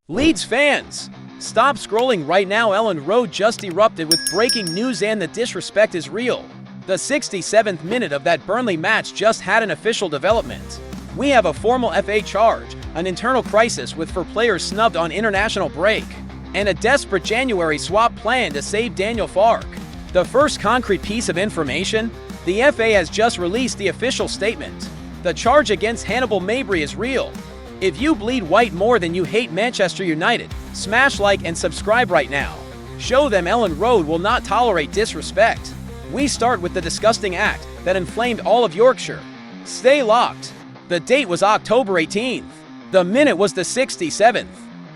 Leeds fans, stop scrolling right now. Elland Road just erupted with breaking news and the disrespect is real. The 67th minute of that Burnley match just had an official development. We have a formal FA charge, an internal crisis with 4 players snubbed on international break, and a desperate January swap plan to save Daniel Farke. The first concrete piece of information, the FA has just released the official statement. The charge against Hannibal Mabry is real. If you bleed white more than you hate Manchester United, smash like and subscribe right now. Show them Elland Road will not tolerate disrespect. We start with the disgusting act that inflamed all of Yorkshire. Stay locked. The date was October 18th. The minute was the 67th.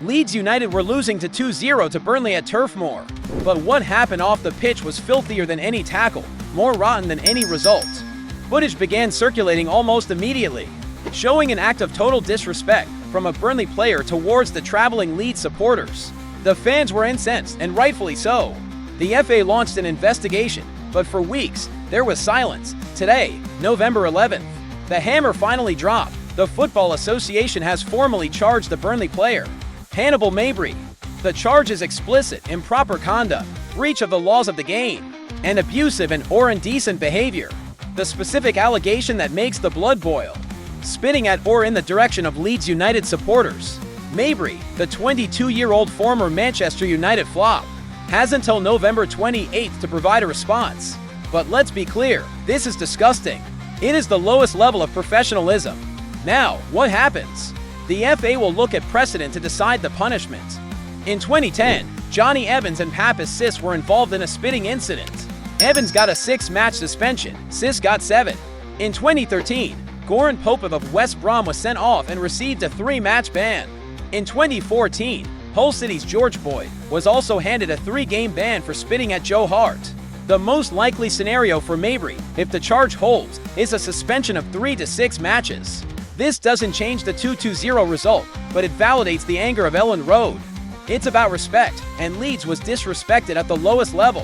Leeds United were losing to 2-0 to Burnley at Turf Moor. But what happened off the pitch was filthier than any tackle, more rotten than any result. Footage began circulating almost immediately, showing an act of total disrespect from a Burnley player towards the traveling Leeds supporters. The fans were incensed, and rightfully so. The FA launched an investigation, but for weeks, there was silence. Today, November 11th, the hammer finally dropped. The Football Association has formally charged the Burnley player, Hannibal Mabry. The charge is explicit, improper conduct, breach of the laws of the game, and abusive or indecent behavior. The specific allegation that makes the blood boil. Spitting at or in the direction of Leeds United supporters. Mabry, the 22-year-old former Manchester United flop, has until November 28th to provide a response. But let's be clear, this is disgusting. It is the lowest level of professionalism. Now, what happens? The FA will look at precedent to decide the punishment. In 2010, Johnny Evans and Papis Sis were involved in a spitting incident. Evans got a 6-match suspension, Sis got 7. In 2013, Goran Popov of West Brom was sent off and received a 3-match ban. In 2014, Hull City's George Boyd was also handed a 3-game ban for spitting at Joe Hart. The most likely scenario for Mabry, if the charge holds, is a suspension of 3 to 6 matches. This doesn't change the 2-0 result, but it validates the anger of Elland Road. It's about respect, and Leeds was disrespected at the lowest level.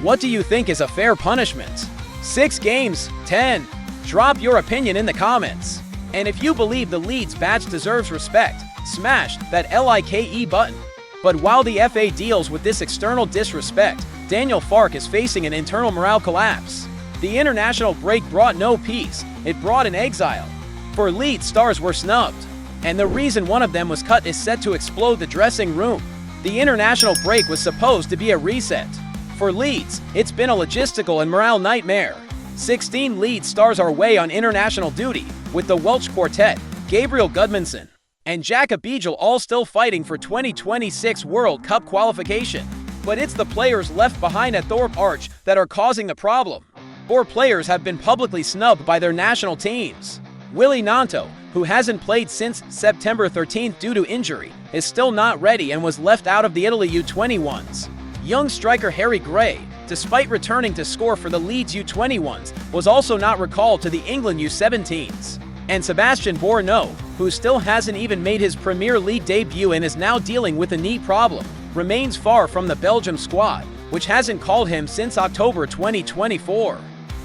What do you think is a fair punishment? 6 games? 10? Drop your opinion in the comments. And if you believe the Leeds badge deserves respect, smash that like button. But while the FA deals with this external disrespect, Daniel Farke is facing an internal morale collapse. The international break brought no peace, it brought an exile. 4 Leeds stars were snubbed, and the reason one of them was cut is set to explode the dressing room. The international break was supposed to be a reset. For Leeds, it's been a logistical and morale nightmare. 16 Leeds stars are away on international duty, with the Welsh quartet, Gabriel Gudmundsson, and Jacob Beagle all still fighting for 2026 World Cup qualification. But it's the players left behind at Thorpe Arch that are causing the problem. 4 players have been publicly snubbed by their national teams. Willy Gnonto, who hasn't played since September 13th due to injury, is still not ready and was left out of the Italy U21s. Young striker Harry Gray, despite returning to score for the Leeds U21s, was also not recalled to the England U17s. And Sebastian Bourneau, who still hasn't even made his Premier League debut and is now dealing with a knee problem, remains far from the Belgium squad, which hasn't called him since October 2024.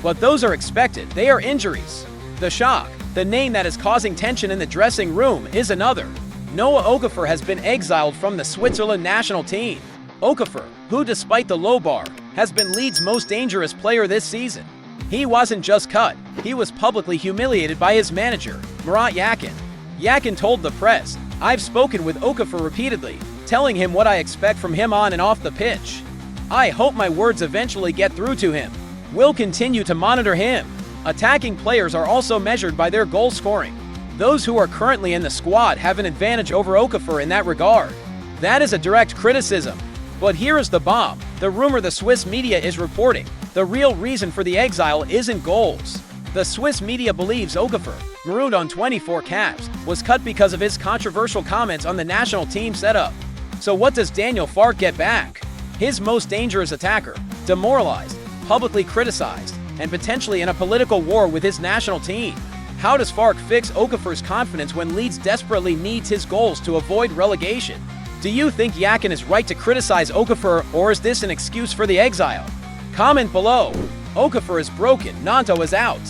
But those are expected, they are injuries. The shock, the name that is causing tension in the dressing room, is another. Noah Okafor has been exiled from the Switzerland national team. Okafor, who despite the low bar, has been Leeds' most dangerous player this season. He wasn't just cut, he was publicly humiliated by his manager, Murat Yakin. Yakin told the press, "I've spoken with Okafor repeatedly, telling him what I expect from him on and off the pitch. I hope my words eventually get through to him. We'll continue to monitor him." Attacking players are also measured by their goal scoring. Those who are currently in the squad have an advantage over Okafor in that regard. That is a direct criticism. But here is the bomb. The rumor the Swiss media is reporting. The real reason for the exile isn't goals. The Swiss media believes Okafor, marooned on 24 caps, was cut because of his controversial comments on the national team setup. So what does Daniel Farke get back? His most dangerous attacker, demoralized, publicly criticized, and potentially in a political war with his national team. How does Farke fix Okafor's confidence when Leeds desperately needs his goals to avoid relegation? Do you think Yakin is right to criticize Okafor, or is this an excuse for the exile? Comment below. Okafor is broken, Gnonto is out.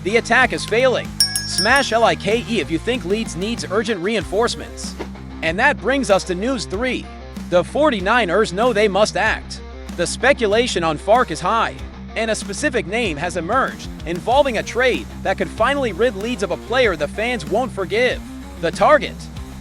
The attack is failing. Smash like if you think Leeds needs urgent reinforcements. And that brings us to News 3. The 49ers know they must act. The speculation on Fark is high, and a specific name has emerged involving a trade that could finally rid Leeds of a player the fans won't forgive. The target,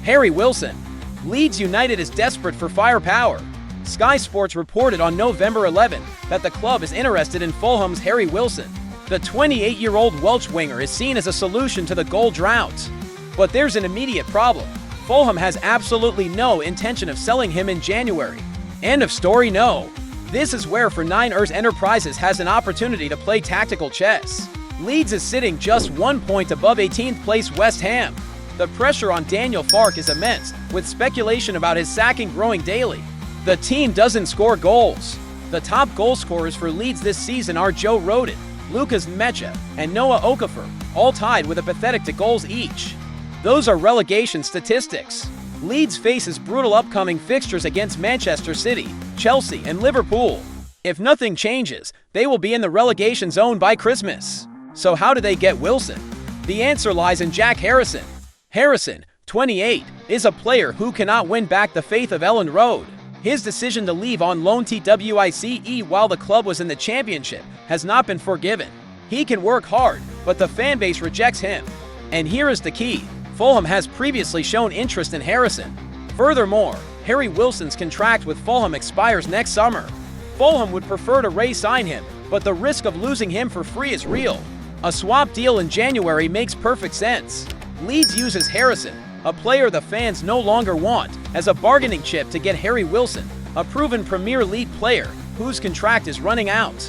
Harry Wilson. Leeds United is desperate for firepower. Sky Sports reported on November 11 that the club is interested in Fulham's Harry Wilson. The 28-year-old Welsh winger is seen as a solution to the goal drought. But there's an immediate problem. Fulham has absolutely no intention of selling him in January. End of story. No. This is where 49ers Enterprises has an opportunity to play tactical chess. Leeds is sitting just 1 point above 18th place West Ham. The pressure on Daniel Fark is immense, with speculation about his sacking growing daily. The team doesn't score goals. The top goal scorers for Leeds this season are Joe Rodon, Lucas Mecha, and Noah Okafor, all tied with a pathetic 2 goals each. Those are relegation statistics. Leeds faces brutal upcoming fixtures against Manchester City, Chelsea, and Liverpool. If nothing changes, they will be in the relegation zone by Christmas. So how do they get Wilson? The answer lies in Jack Harrison. Harrison, 28, is a player who cannot win back the faith of Elland Road. His decision to leave on loan to TWICE while the club was in the championship has not been forgiven. He can work hard, but the fanbase rejects him. And here is the key. Fulham has previously shown interest in Harrison. Furthermore, Harry Wilson's contract with Fulham expires next summer. Fulham would prefer to re-sign him, but the risk of losing him for free is real. A swap deal in January makes perfect sense. Leeds uses Harrison, a player the fans no longer want, as a bargaining chip to get Harry Wilson, a proven Premier League player whose contract is running out.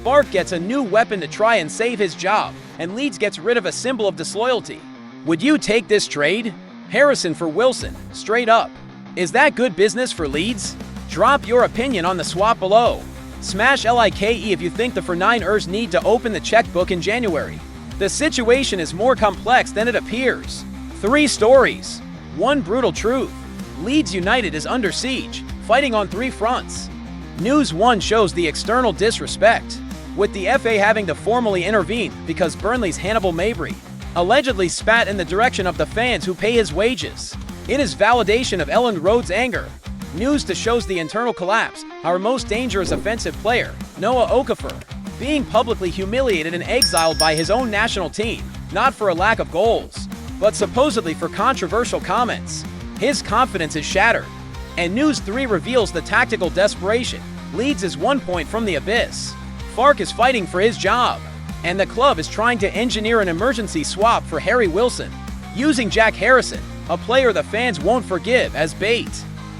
Fark gets a new weapon to try and save his job, and Leeds gets rid of a symbol of disloyalty. Would you take this trade? Harrison for Wilson, straight up. Is that good business for Leeds? Drop your opinion on the swap below. Smash LIKE if you think the 49ers need to open the checkbook in January. The situation is more complex than it appears. 3 stories. 1 brutal truth. Leeds United is under siege, fighting on 3 fronts. News 1 shows the external disrespect, with the FA having to formally intervene because Burnley's Hannibal Mabry allegedly spat in the direction of the fans who pay his wages. It is validation of Elland Road's anger. News 2 shows the internal collapse, our most dangerous offensive player, Noah Okafor, being publicly humiliated and exiled by his own national team, not for a lack of goals, but supposedly for controversial comments. His confidence is shattered. And News 3 reveals the tactical desperation. Leeds is 1 point from the abyss. Fark is fighting for his job, and the club is trying to engineer an emergency swap for Harry Wilson, using Jack Harrison, a player the fans won't forgive, as bait.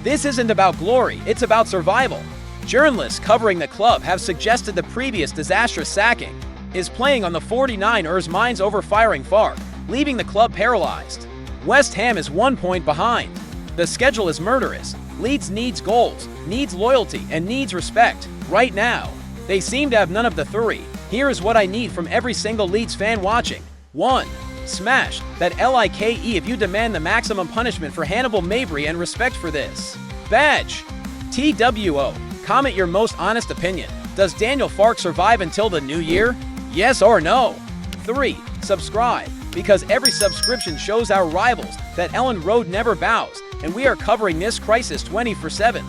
This isn't about glory, it's about survival. Journalists covering the club have suggested the previous disastrous sacking is playing on the 49ers' minds over firing Fark, leaving the club paralyzed. West Ham is 1 point behind. The schedule is murderous. Leeds needs goals, needs loyalty, and needs respect, right now. They seem to have none of the 3. Here is what I need from every single Leeds fan watching. 1. Smash that LIKE if you demand the maximum punishment for Hannibal Mabry and respect for this badge. TWO. Comment your most honest opinion. Does Daniel Fark survive until the new year? Yes or no? 3. Subscribe, because every subscription shows our rivals that Elland Road never bows, and we are covering this crisis 24/7.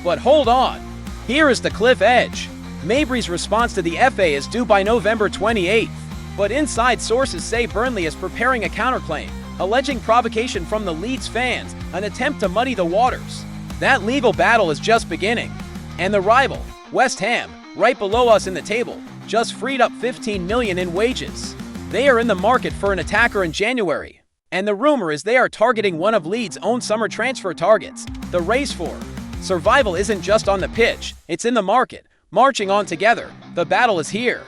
But hold on. Here is the cliff edge. Mabry's response to the FA is due by November 28th. But inside sources say Burnley is preparing a counterclaim, alleging provocation from the Leeds fans, an attempt to muddy the waters. That legal battle is just beginning. And the rival, West Ham, right below us in the table, just freed up $15 million in wages. They are in the market for an attacker in January. And the rumor is they are targeting one of Leeds' own summer transfer targets. The race for survival isn't just on the pitch, it's in the market. Marching on together, the battle is here.